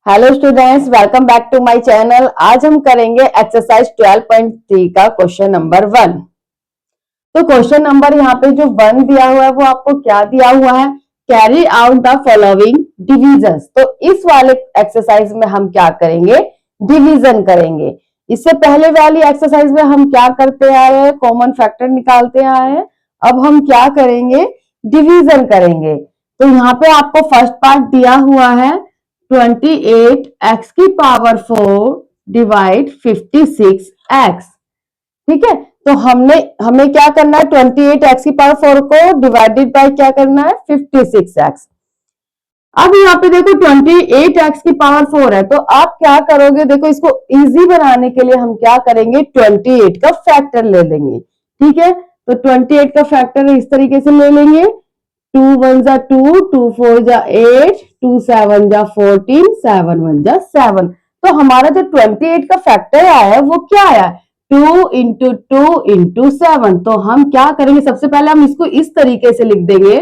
Hello students, welcome back to my channel. आज हम करेंगे एक्सरसाइज 12.3 का क्वेश्चन नंबर 1। तो क्वेश्चन नंबर यहाँ पे जो 1 दिया हुआ है वो आपको क्या दिया हुआ है, carry out the following divisions. तो इस वाले एक्सरसाइज में हम क्या करेंगे, डिवीजन करेंगे। इससे पहले वाली एक्सरसाइज में हम क्या करते आए हैं, कॉमन फैक्टर निकालते आए हैं। अब हम क्या करेंगे, डिवीजन करेंगे। तो यहाँ पे आपको फर्स्ट पार्ट दिया हुआ है 28x की पावर 4 डिवाइड 56x। ठीक है, तो हमें क्या करना है, 28x की पावर 4 को डिवाइडेड बाय क्या करना है, 56x। अब यहाँ पे देखो 28x की पावर 4 है, तो आप क्या करोगे, देखो इसको इजी बनाने के लिए हम क्या करेंगे, 28 का फैक्टर ले लेंगे। ठीक है, तो 28 का फैक्टर इस तरीके से ले लेंगे, 2 1 जा 2, 2 4 जा 8, 2 7 जा 14, 7 1 जा 7। तो हमारा जो 28 का फैक्टर आया है वो क्या आया, 2 इंटू 2 इंटू 7। तो हम क्या करेंगे, सबसे पहले हम इसको इस तरीके से लिख देंगे,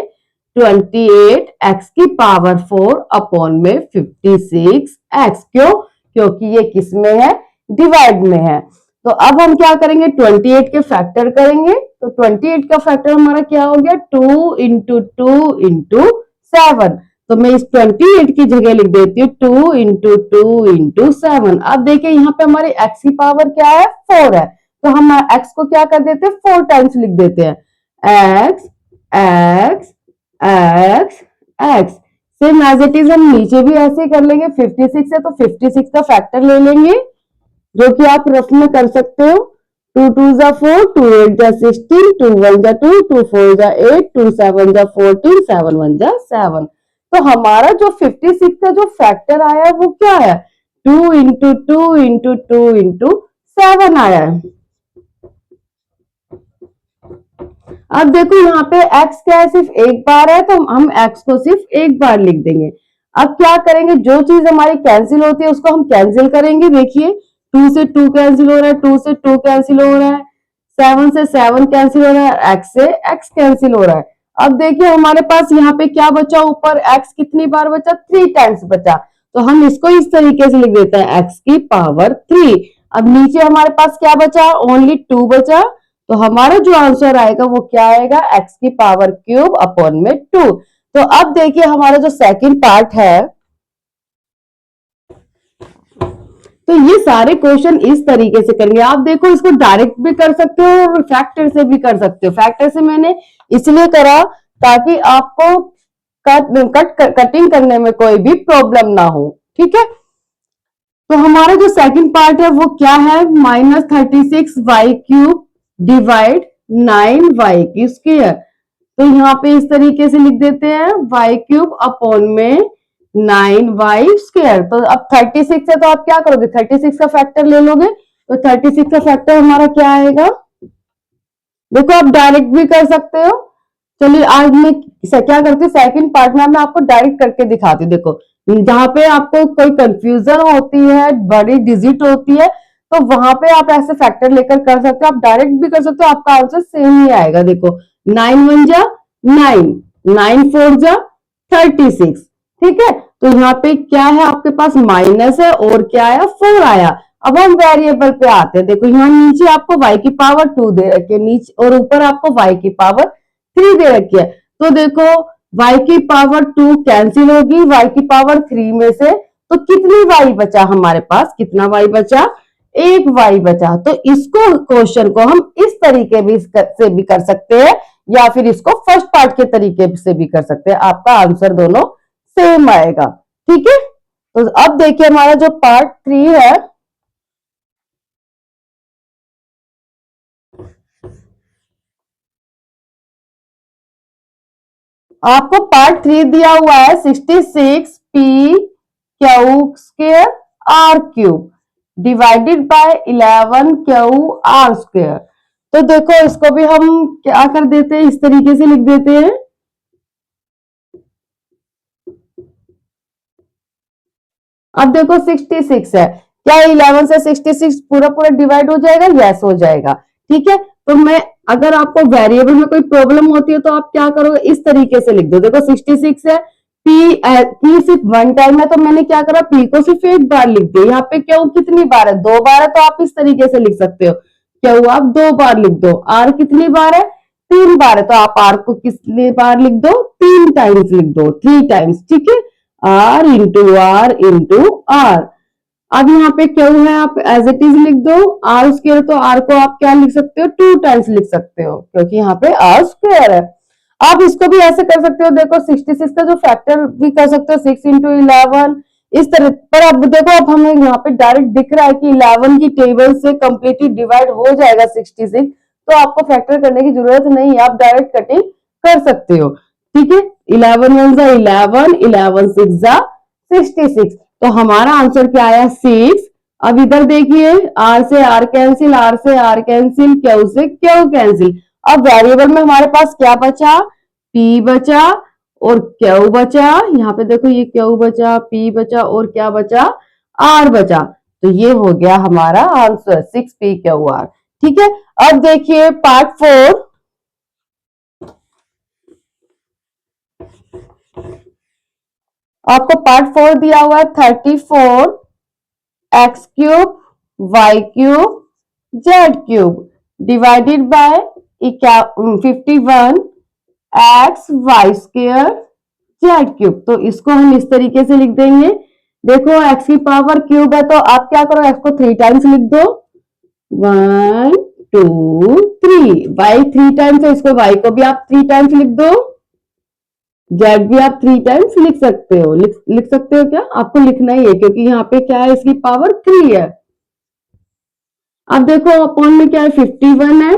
28x की पावर 4 अपॉन में 56x। क्यों, क्योंकि ये किस में है, डिवाइड में है। तो अब हम क्या करेंगे, 28 के फैक्टर करेंगे। तो 28 का फैक्टर हमारा क्या हो गया, 2 इंटू 2 इंटू 7। तो मैं इस 28 की जगह लिख देती हूँ 2 इंटू 2 इंटू 7। अब देखिए यहाँ पे हमारी x की पावर क्या है, 4 है। तो हम x को क्या कर देते हैं, 4 टाइम्स लिख देते हैं, x x x x। Same as it is हम नीचे भी ऐसे ही कर लेंगे, 56 है तो 56 का फैक्टर ले लेंगे, जो कि आप रफ में कर सकते हो। 2 2 जा 4, 2 8 जा 16, 2 1 जा 2, 2 4 जा 8, 2 7 जा 14, 7 1 जा 7। तो हमारा जो 56 का जो फैक्टर आया है वो क्या है, 2 इंटू 2 इंटू 2 इंटू 7 आया है। अब देखो यहाँ पे x क्या है, सिर्फ एक बार है, तो हम x को सिर्फ एक बार लिख देंगे। अब क्या करेंगे, जो चीज हमारी कैंसिल होती है उसको हम कैंसिल करेंगे। देखिए 2 से 2 कैंसिल हो रहा है, 2 से 2 कैंसिल हो रहा है, 7 से 7 कैंसिल हो रहा है, x से x कैंसिल हो रहा है। अब देखिए हमारे पास यहाँ पे क्या बचा, ऊपर x कितनी बार बचा, 3 टाइम्स बचा। तो हम इसको इस तरीके से लिख देते हैं, x की पावर 3। अब नीचे हमारे पास क्या बचा, ओनली 2 बचा। तो हमारा जो आंसर आएगा वो क्या आएगा, x की पावर क्यूब अपॉन में 2। तो अब देखिए हमारा जो सेकंड पार्ट है, तो ये सारे क्वेश्चन इस तरीके से करेंगे। आप देखो इसको डायरेक्ट भी कर सकते हो और फैक्टर से भी कर सकते हो। फैक्टर से मैंने इसलिए करा ताकि आपको कटिंग करने में कोई भी प्रॉब्लम ना हो। ठीक है, तो हमारा जो सेकंड पार्ट है वो क्या है, -36y क्यूब डिवाइड 9y की स्क्वायर। तो यहाँ पे इस तरीके से लिख देते हैं, y क्यूब अपॉन में 9y स्क्वायर। तो अब 36 है तो आप क्या करोगे, 36 का फैक्टर ले लोगे। तो 36 का फैक्टर हमारा क्या आएगा, देखो आप डायरेक्ट भी कर सकते हो। चलिए आज मैं क्या करती हूँ, सेकंड पार्ट में मैं आपको डायरेक्ट करके दिखाती हूँ। देखो जहां पे आपको कोई कंफ्यूजन होती है, बड़ी डिजिट होती है, तो वहां पे आप ऐसे फैक्टर लेकर कर सकते हो। आप डायरेक्ट भी कर सकते हो, आपका आंसर सेम ही आएगा। देखो 9 1 जा 9, 9 4 जा 36। ठीक है, तो यहाँ पे क्या है, आपके पास माइनस है और क्या आया, 4 आया। अब हम वेरिएबल पे आते हैं। देखो यहाँ नीचे आपको y की पावर 2 दे रखी है, नीचे और ऊपर आपको y की पावर 3 दे रखी है। तो देखो y की पावर 2 कैंसिल होगी y की पावर 3 में से, तो कितनी y बचा हमारे पास, कितना y बचा, एक y बचा। तो इसको क्वेश्चन को हम इस तरीके से भी कर सकते हैं, या फिर इसको फर्स्ट पार्ट के तरीके से भी कर सकते हैं। आपका आंसर दोनों सेम आएगा। ठीक है, तो अब देखिए हमारा जो पार्ट 3 है, आपको पार्ट 3 दिया हुआ है 66p q square r cube divided by 11 q r square. तो देखो इसको भी हम क्या कर देते हैं, इस तरीके से लिख देते हैं। अब देखो 66 है, क्या 11 से 66 पूरा पूरा डिवाइड हो जाएगा, यस हो जाएगा। ठीक है, तो मैं अगर आपको वेरिएबल में कोई प्रॉब्लम होती है तो आप क्या करोगे, इस तरीके से लिख दो। देखो 66 है, p सिर्फ वन टाइम है तो मैंने क्या करा, p को सिर्फ एक बार लिख दिया। यहाँ पे क्यू कितनी बार है, 2 बार है, तो आप इस तरीके से लिख सकते हो, क्यू आप 2 बार लिख दो। r कितनी बार है, 3 बार है, तो आप r को कितनी बार लिख दो, 3 टाइम्स लिख दो, 3 टाइम्स, ठीक है, r into r into r. अब यहाँ पे क्यू है, आप एज इट इज लिख दो, आर स्क्वायर, तो आर को आप क्या लिख सकते हो, 2 टाइम्स लिख सकते हो, क्योंकि यहाँ पे आर स्क्वायर है। आप इसको भी ऐसे कर सकते हो, देखो 66 का जो फैक्टर भी कर सकते हो, 6 इंटू 11 इस तरह। पर अब देखो, अब हमें यहाँ पे डायरेक्ट दिख रहा है कि 11 की टेबल से कंप्लीटली डिवाइड हो जाएगा 66, तो आपको फैक्टर करने की जरूरत नहीं है, आप डायरेक्ट कटिंग कर सकते हो, ठीक है। 11 1 जा 11, 11 6 जा 66, तो हमारा आंसर क्या आया, 6। अब इधर देखिए, आर से आर कैंसिल, आर से आर कैंसिल, क्यू से क्यू कैंसिल। अब वेरिएबल में हमारे पास क्या बचा, P बचा और Q बचा। यहाँ पे देखो, ये Q बचा, P बचा और क्या बचा, R बचा। तो ये हो गया हमारा आंसर 6PQR, ठीक है। अब देखिए पार्ट 4, आपको पार्ट 4 दिया हुआ है 34 x cube y cube z cube divided by 51 x y square z cube. तो इसको हम इस तरीके से लिख देंगे, देखो एक्स की पावर क्यूब है, तो आप क्या करो, एक्स को 3 टाइम्स लिख दो, 1 2 3, वाई 3 टाइम्स है, इसको वाई को भी आप 3 टाइम्स लिख दो, जेड भी आप 3 टाइम्स लिख सकते हो। लिख सकते हो क्या, आपको लिखना ही है, क्योंकि यहाँ पे क्या है, इसकी पावर 3 है। अब देखो अपॉन में क्या है, 51 है,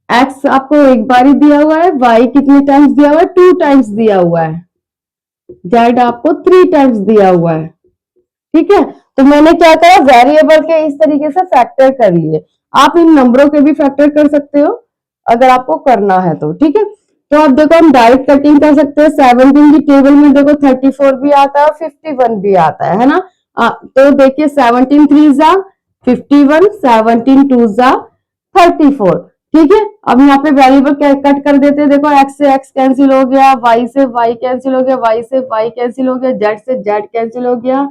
एक्स आपको एक बार ही दिया हुआ है, वाई कितने टाइम्स दिया हुआ है, 2 टाइम्स दिया हुआ है, जेड आपको 3 टाइम्स दिया हुआ है, ठीक है। तो मैंने क्या करा, वेरिएबल के इस तरीके से फैक्टर कर लिए। आप इन नंबरों के भी फैक्टर कर सकते हो अगर आपको करना है तो, ठीक है। तो अब देखो हम डायरेक्ट कटिंग कर सकते हैं, 17 की टेबल में देखो 34 भी आता है और 51 भी आता है ना। तो देखिए 17 3 जा 51, 17 2 जा 34, ठीक है। अब यहाँ पे वेरिएबल कट कर देते हैं, देखो x से x कैंसिल हो गया, y से y कैंसिल हो गया, y से y कैंसिल हो गया, z से z कैंसिल हो गया,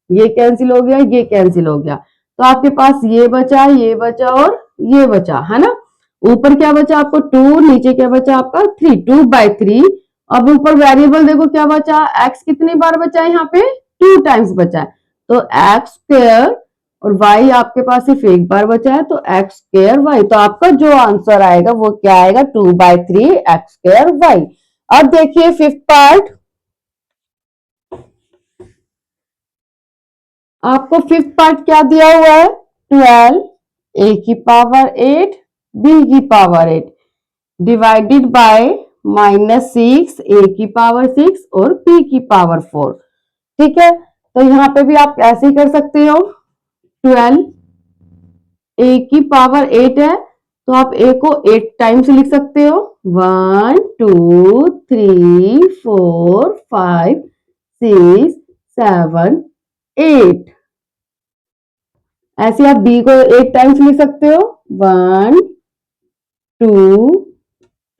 ये कैंसिल हो गया, ये कैंसिल हो गया। तो आपके पास ये बचा, ये बचा और ये बचा, है ना। ऊपर क्या बचा आपको 2, नीचे क्या बचा आपका 3, 2/3। अब ऊपर वेरिएबल देखो क्या बचा, x कितनी बार बचा है, यहाँ पे 2 टाइम्स बचा है, तो x स्क्वायर, और y आपके पास सिर्फ एक बार बचा है, तो x स्क्वायर y। तो आपका जो आंसर आएगा वो क्या आएगा, 2/3 x स्क्वायर y। अब देखिए 5th पार्ट, आपको 5th पार्ट क्या दिया हुआ है, 12 a की पावर 8 b की पावर 8 डिवाइडेड बाय -6 a की पावर 6 और b की पावर 4, ठीक है। तो यहाँ पे भी आप ऐसे ही कर सकते हो, 12 a की पावर 8 है, तो आप a को 8 टाइम्स लिख सकते हो, 1 2 3 4 5 6 7 8। ऐसे आप b को 8 टाइम्स लिख सकते हो, 1 2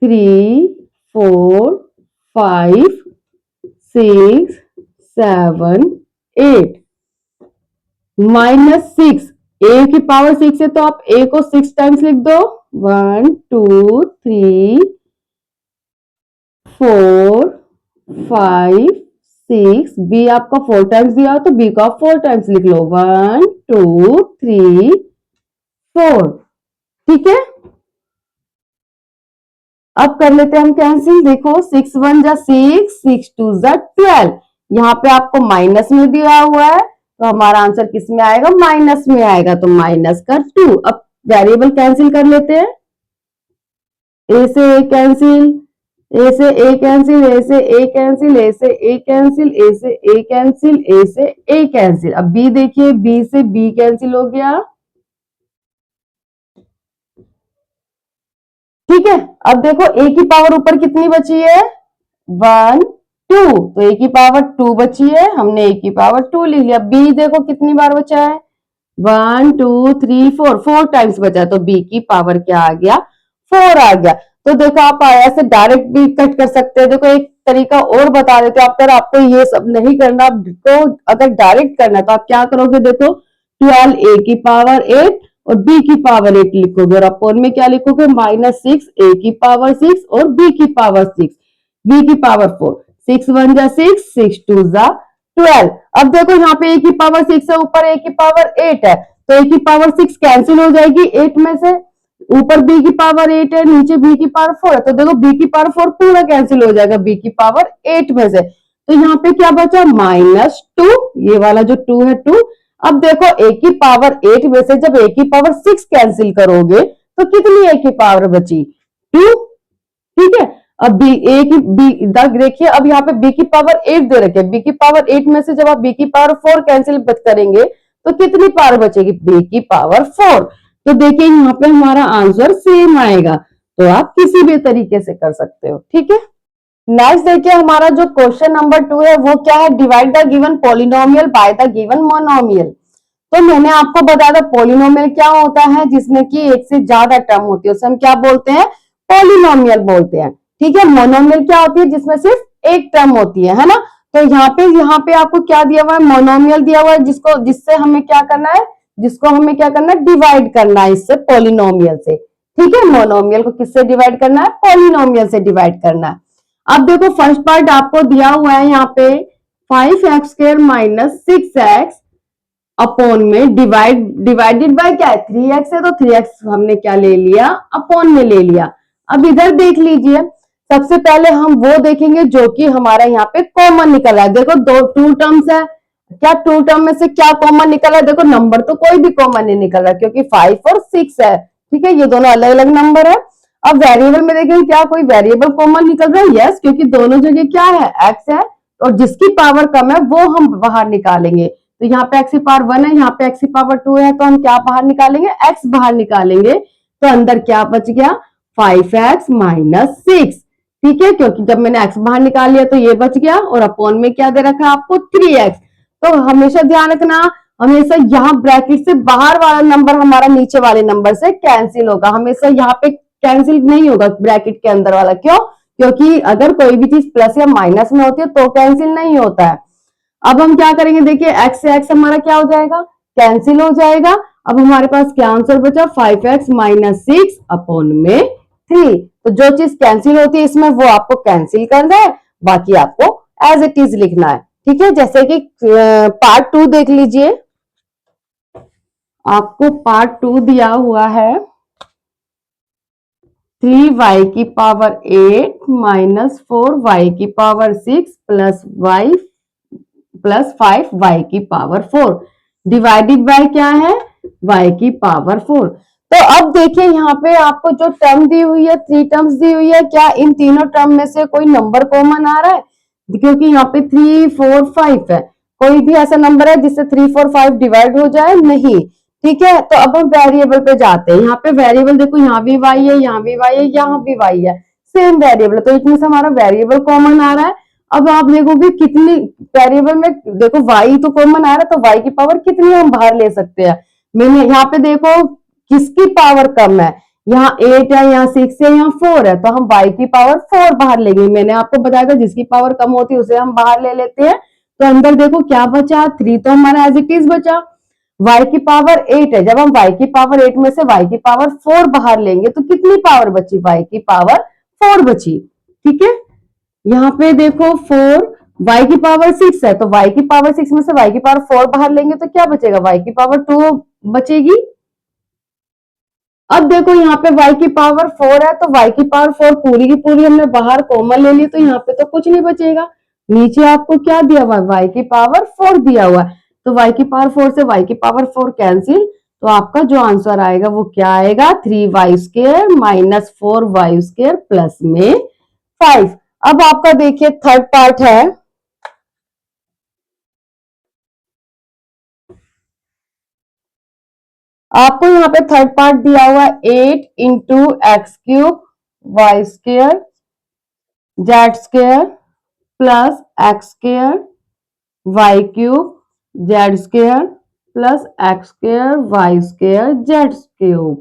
3 4 5 6 7 8। -6 a की पावर 6 है, तो आप a को 6 टाइम्स लिख दो, 1 2 3 4 5 6। b आपका 4 टाइम्स दिया हो तो b को आप 4 टाइम्स लिख लो, 1 2 3 4, ठीक है। अब कर लेते हैं हम कैंसिल, देखो 6 1 जा 6, 6 2 जा 12। यहाँ पे आपको माइनस में दिया हुआ है, तो हमारा आंसर किस में आएगा, माइनस में आएगा, तो माइनस का 2। अब वेरिएबल कैंसिल कर लेते हैं, a से a कैंसिल, a से a कैंसिल, a से a कैंसिल, a से a कैंसिल, a से a कैंसिल, a से a कैंसिल। अब b देखिए, b से b कैंसिल हो गया, ठीक है। अब देखो a की पावर ऊपर कितनी बची है, 1 2, तो a की पावर 2 बची है, हमने a की पावर 2 लिख लिया। b देखो कितनी बार बचा है, 1 2 3 4, 4 टाइम्स बचा, तो b की पावर क्या आ गया, 4 आ गया। तो देखो आप ऐसे डायरेक्ट भी कट कर सकते हैं। देखो एक तरीका और बता देते हैं, अगर आपको ये सब नहीं करना, आपको अगर डायरेक्ट करना है तो आप क्या करोगे, देखो 12 a की पावर 8 और b की पावर 8 लिखोगे, और अपोन में क्या लिखोगे, -6 a की पावर 6 और b की पावर 6, b की पावर 4, 6 1 जा 6, 6 2 जा 12। अब देखो यहाँ पे a की पावर 6 है, ऊपर a की पावर 8 है, तो a की पावर 6 कैंसिल हो जाएगी 8 में से, ऊपर b की पावर 8 है, नीचे b की पावर 4 है, तो देखो b की पावर 4 पूरा कैंसिल हो जाएगा b की पावर 8 में से। तो यहाँ पे क्या बचा, -2, ये वाला जो 2 है 2। अब देखो a की पावर 8 में से जब a की पावर 6 कैंसिल करोगे तो कितनी a की पावर बची, 2। ठीक है, अब बी ए की बी देखिए, अब यहाँ पे b की पावर 8 दे रखे, b की पावर 8 में से जब आप b की पावर 4 कैंसिल करेंगे तो कितनी पावर बचेगी, b की पावर 4। तो देखिए यहाँ पे हमारा आंसर सेम आएगा, तो आप किसी भी तरीके से कर सकते हो। ठीक है, नेक्स्ट देखिए हमारा जो क्वेश्चन नंबर 2 है वो क्या है, divide the given polynomial by the given monomial. तो मैंने आपको बताया था पॉलिनोमियल क्या होता है, जिसमें कि एक से ज्यादा टर्म होती है, उसे हम क्या बोलते हैं, पॉलिनोमियल बोलते हैं। ठीक है, मोनोमियल क्या होती है, जिसमें सिर्फ एक टर्म होती है ना। तो यहाँ पे आपको क्या दिया हुआ है, मोनोमियल दिया हुआ है, जिससे हमें क्या करना है, जिसको हमें क्या करना है, डिवाइड करना है इससे, पॉलिनोमियल से। ठीक है, मोनोमियल को किससे डिवाइड करना है, पॉलिनोमियल से डिवाइड करना है। अब देखो फर्स्ट पार्ट आपको दिया हुआ है यहाँ पे 5x² - 6x अपॉन में डिवाइडेड बाय क्या है, 3x है, तो 3x हमने क्या ले लिया, अपॉन में ले लिया। अब इधर देख लीजिए, सबसे पहले हम वो देखेंगे जो कि हमारा यहाँ पे कॉमन निकल रहा है। देखो टू टर्म्स है, क्या टू टर्म में से क्या कॉमन निकल रहा है, देखो नंबर तो कोई भी कॉमन नहीं निकल रहा क्योंकि 5 और 6 है। ठीक है, ये दोनों अलग अलग नंबर है। अब वेरिएबल में देखेंगे क्या कोई वेरिएबल कॉमन निकल रहा है, यस, क्योंकि दोनों जगह क्या है, एक्स है, और जिसकी पावर कम है वो हम बाहर निकालेंगे। तो यहाँ पे एक्स की पावर 1 है, यहाँ पे एक्स की पावर 2 है, तो हम क्या बाहर निकालेंगे, एक्स बाहर निकालेंगे। तो अंदर क्या बच गया, 5x - 6। ठीक है, क्योंकि जब मैंने एक्स बाहर निकाल लिया तो ये बच गया, और अपॉन में क्या दे रखा है आपको, 3x। तो हमेशा ध्यान रखना, हमेशा यहाँ ब्रैकेट से बाहर वाला नंबर हमारा नीचे वाले नंबर से कैंसिल होगा, हमेशा यहाँ पे कैंसिल नहीं होगा ब्रैकेट के अंदर वाला। क्यों, क्योंकि अगर कोई भी चीज प्लस या माइनस में होती है तो कैंसिल नहीं होता है। अब हम क्या करेंगे, देखिए एक्स से एक्स हमारा क्या हो जाएगा, कैंसिल हो जाएगा। अब हमारे पास क्या आंसर बचा, 5x - 6 अपॉन में 3। तो जो चीज कैंसिल होती है इसमें वो आपको कैंसिल करना है, बाकी आपको एज इट इज लिखना है। ठीक है, जैसे कि पार्ट 2 देख लीजिए, आपको पार्ट 2 दिया हुआ है 3y की पावर 8 - 4y की पावर 6 प्लस 5y की पावर 4 डिवाइडेड बाय क्या है, y की पावर 4। तो अब देखिए यहाँ पे आपको जो टर्म दी हुई है, 3 टर्म्स दी हुई है, क्या इन तीनों टर्म में से कोई नंबर कॉमन आ रहा है, क्योंकि यहाँ पे 3 4 5 है, कोई भी ऐसा नंबर है जिससे 3 4 5 डिवाइड हो जाए, नहीं। ठीक है, तो अब हम वेरिएबल पे जाते हैं। यहाँ पे वेरिएबल देखो, यहाँ भी y है, यहाँ भी y है, यहाँ भी y है, सेम वेरिएबल, तो इसमें से हमारा वेरिएबल कॉमन आ रहा है। अब आप देखोगे कितनी वेरिएबल में, देखो y तो कॉमन आ रहा है, तो y की पावर कितनी हम बाहर ले सकते हैं। मैंने यहाँ पे देखो किसकी पावर कम है, यहाँ 8 है, यहाँ 6 है, यहाँ 4 है, तो हम y की पावर 4 बाहर लेंगे। मैंने आपको बताया था जिसकी पावर कम होती है उसे हम बाहर ले लेते हैं। तो अंदर देखो क्या बचा, 3 तो हमारा एज इट इज बचा, y की पावर 8 है, जब हम y की पावर 8 में से y की पावर 4 बाहर लेंगे तो कितनी पावर बची, y की पावर 4 बची। ठीक है, यहाँ पे देखो 4, y की पावर 6 है, तो y की पावर 6 में से y की पावर 4 बाहर लेंगे तो क्या बचेगा, y की पावर 2 बचेगी। अब देखो यहाँ पे y की पावर 4 है, तो y की पावर 4 पूरी की पूरी हमने बाहर कॉमन ले ली, तो यहाँ पे तो कुछ नहीं बचेगा। नीचे आपको क्या दिया हुआ है, y की पावर 4 दिया हुआ है, तो y की पावर 4 से y की पावर 4 कैंसिल, तो आपका जो आंसर आएगा वो क्या आएगा, 3y² - 4y² प्लस में 5। अब आपका देखिए थर्ड पार्ट है, आपको यहाँ पे थर्ड पार्ट दिया हुआ है 8 × x³ y² z² plus x² y³ z² plus x² y² z³।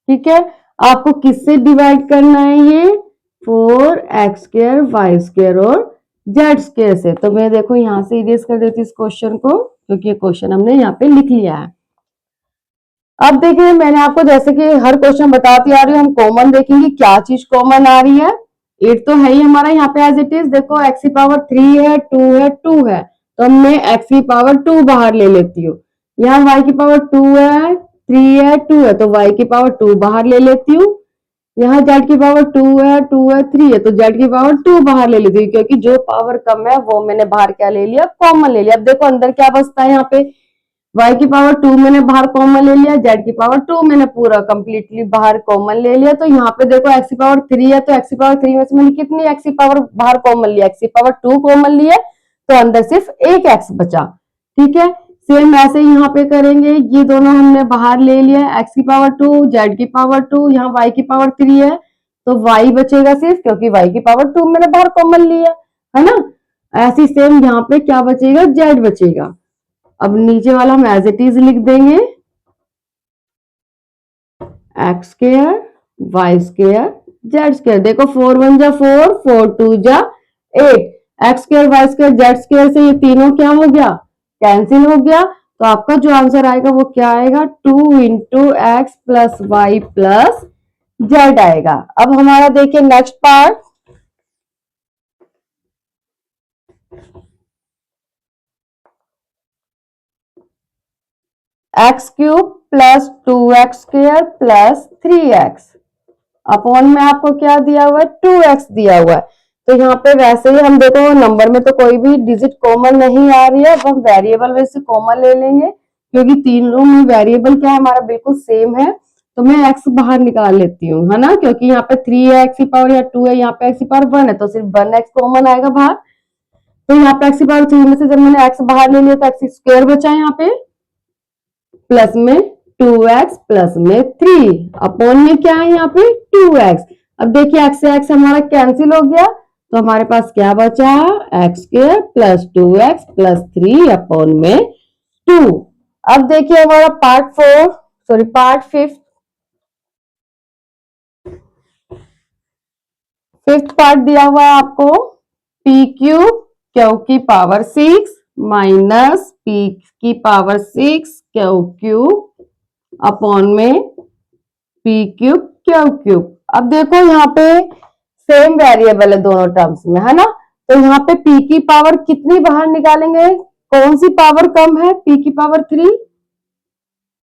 ठीक है, आपको किससे डिवाइड करना है ये 4x² y² और z² से। तो मैं देखो यहां से इरेज कर देती इस क्वेश्चन को, क्योंकि ये क्वेश्चन हमने यहाँ पे लिख लिया है। अब देखिए मैंने आपको जैसे कि हर क्वेश्चन बताती आ रही हूँ, हम कॉमन देखेंगे क्या चीज कॉमन आ रही है। 8 तो है ही हमारा यहाँ पे एज इट इज। देखो x की पावर 3 है, 2 है, 2 है, तो मैं x की पावर 2 बाहर ले लेती हूँ। यहाँ y की पावर 2 है, 3 है, 2 है, तो y की पावर 2 बाहर ले लेती हूँ। यहाँ z की पावर 2 है, 2 है, 3 है, तो z की पावर 2 बाहर ले लेती हूँ, क्योंकि जो पावर कम है वो मैंने बाहर क्या ले लिया, कॉमन ले लिया। अब देखो अंदर क्या बचता है, यहाँ पे y की पावर 2 मैंने बाहर कॉमन ले लिया, z की पावर 2 मैंने पूरा कंप्लीटली बाहर कॉमन ले लिया। तो यहाँ पे देखो x की पावर 3 है, तो x की पावर 3 में से मैंने कितनी x की पावर बाहर कॉमन लिया, x की पावर 2 कॉमन लिया, तो अंदर सिर्फ एक x बचा। ठीक है, सेम ऐसे ही यहाँ पे करेंगे, ये दोनों हमने बाहर ले लिया, x की पावर 2, z की पावर 2, यहाँ y की पावर 3 है, तो y बचेगा सिर्फ, क्योंकि y की पावर 2 मैंने बाहर कॉमन लिया है ना। ऐसी सेम यहाँ पे क्या बचेगा, z बचेगा। अब नीचे वाला हम एज इट इज लिख देंगे, x², y², z²। देखो 4 1 जा 4, 4 2 जा 8, x² y² z² से ये तीनों क्या हो गया, कैंसिल हो गया। तो आपका जो आंसर आएगा वो क्या आएगा, 2 × x + y + z आएगा। अब हमारा देखिए next part, x³ + 2x² + 3x upon में आपको क्या दिया हुआ है, 2x दिया हुआ है। तो यहाँ पे वैसे ही हम देखो नंबर में तो कोई भी डिजिट कॉमन नहीं आ रही है, अब हम वेरिएबल में से कॉमन ले लेंगे, क्योंकि तीनों में वेरिएबल क्या है हमारा बिल्कुल सेम है। तो मैं x बाहर निकाल लेती हूँ, है ना, क्योंकि यहाँ पे 3 है x की पावर, या 2 है, यहाँ पे x की पावर 1 है, तो सिर्फ 1x कॉमन आएगा बाहर। तो यहाँ पे x की पावर 3 में से जब मैंने x बाहर ले लिया तो x² बचा यहाँ पे, प्लस में 2x प्लस में 3 अपॉन में क्या है यहाँ पे 2x। अब देखिए x से x हमारा कैंसिल हो गया, तो हमारे पास क्या बचा, x² + 2x + 3 अपॉन में 2। अब देखिए हमारा पार्ट फिफ्थ पार्ट दिया हुआ है आपको, p³ q की पावर 6 माइनस p की पावर 6 q³ अपॉन में p³ q³। अब देखो यहाँ पे सेम वेरिएबल है दोनों टर्म्स में, है ना, तो यहाँ पे p की पावर कितनी बाहर निकालेंगे, कौन सी पावर कम है, p की पावर 3,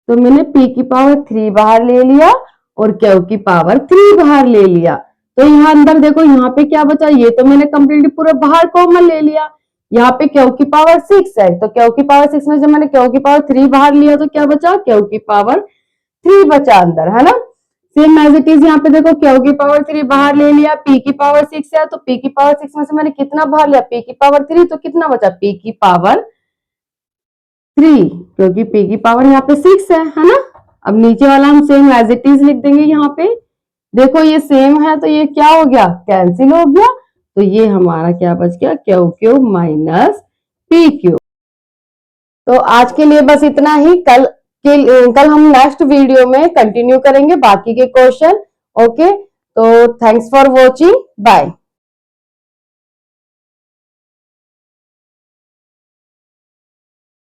तो मैंने p की पावर 3 बाहर ले लिया और q की पावर 3 बाहर ले लिया। तो यहाँ अंदर देखो यहाँ पे क्या बचा, ये तो मैंने कंप्लीटली पूरा बाहर कॉमन ले लिया। यहाँ पे q की पावर 6 है, तो q की पावर 6 में जब मैंने q की पावर 3 बाहर लिया तो क्या बचा, q की पावर 3 बचा अंदर, है ना। सेम एज इट इज यहाँ पे देखो q की पावर 3 बाहर ले लिया, p की पावर 6 है, तो p की पावर 6 में से मैंने कितना बाहर लिया, p की पावर 3, तो कितना बचा, p की पावर 3, क्योंकि p की पावर यहाँ पे 6 है ना। अब नीचे वाला हम सेम एज इट इज लिख देंगे, यहाँ पे देखो ये सेम है, तो ये क्या हो गया, कैंसिल हो गया, तो ये हमारा क्या बच गया, q³ माइनस p³। तो आज के लिए बस इतना ही, कल हम नेक्स्ट वीडियो में कंटिन्यू करेंगे बाकी के क्वेश्चन। ओके, तो थैंक्स फॉर वॉचिंग, बाय।